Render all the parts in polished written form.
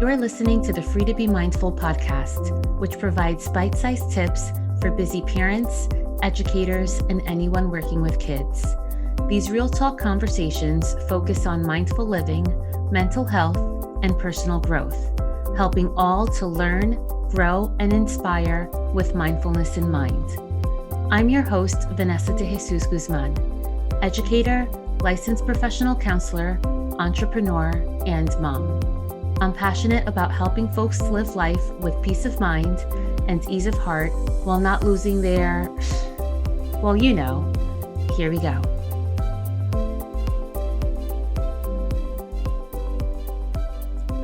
You're listening to the Free to Be Mindful podcast, which provides bite-sized tips for busy parents, educators, and anyone working with kids. These real talk conversations focus on mindful living, mental health, and personal growth, helping all to learn, grow, and inspire with mindfulness in mind. I'm your host, Vanessa de Jesus Guzman, educator, licensed professional counselor, entrepreneur, and mom. I'm passionate about helping folks live life with peace of mind and ease of heart while not losing their, well, you know, here we go.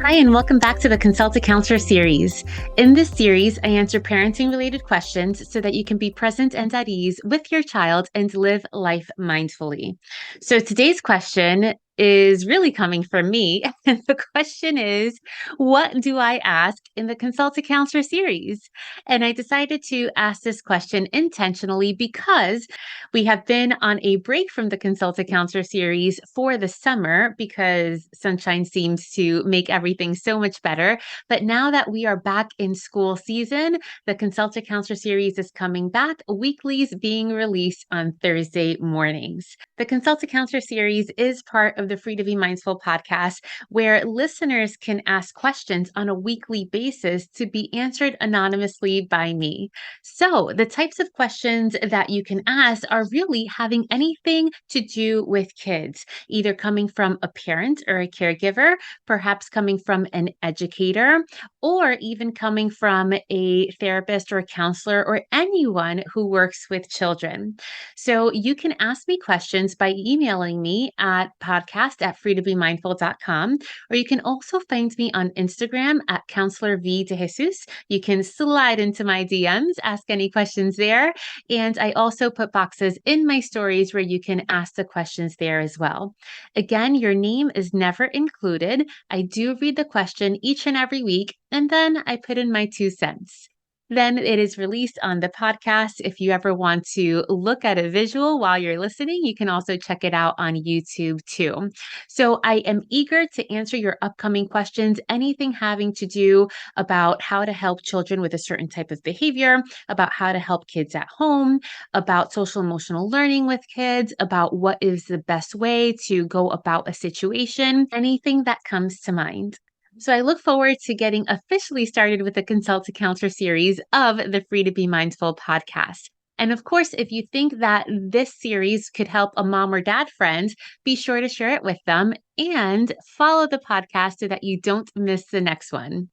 Hi, and welcome back to the Consult a Counselor series. In this series, I answer parenting-related questions so that you can be present and at ease with your child and live life mindfully. So today's question is really coming from me. And the question is, what do I ask in the Consult a Counselor series? And I decided to ask this question intentionally because we have been on a break from the Consult a Counselor series for the summer because sunshine seems to make everything so much better. But now that we are back in school season, the Consult a Counselor series is coming back, weeklies being released on Thursday mornings. The Consult a Counselor series is part of the Free to Be Mindful podcast, where listeners can ask questions on a weekly basis to be answered anonymously by me. So the types of questions that you can ask are really having anything to do with kids, either coming from a parent or a caregiver, perhaps coming from an educator, or even coming from a therapist or a counselor or anyone who works with children. So you can ask me questions by emailing me at podcast@freetobemindful.com, or you can also find me on Instagram at Counselor V de Jesus. You can slide into my DMs, ask any questions there. And I also put boxes in my stories where you can ask the questions there as well. Again, your name is never included. I do read the question each and every week, and then I put in my 2 cents. Then it is released on the podcast. If you ever want to look at a visual while you're listening, you can also check it out on YouTube too. So I am eager to answer your upcoming questions, anything having to do about how to help children with a certain type of behavior, about how to help kids at home, about social emotional learning with kids, about what is the best way to go about a situation, anything that comes to mind. So I look forward to getting officially started with the Consult a Counselor series of the Free to Be Mindful podcast. And of course, if you think that this series could help a mom or dad friend, be sure to share it with them and follow the podcast so that you don't miss the next one.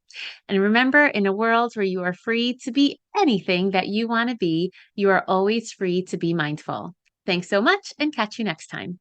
And remember, in a world where you are free to be anything that you want to be, you are always free to be mindful. Thanks so much and catch you next time.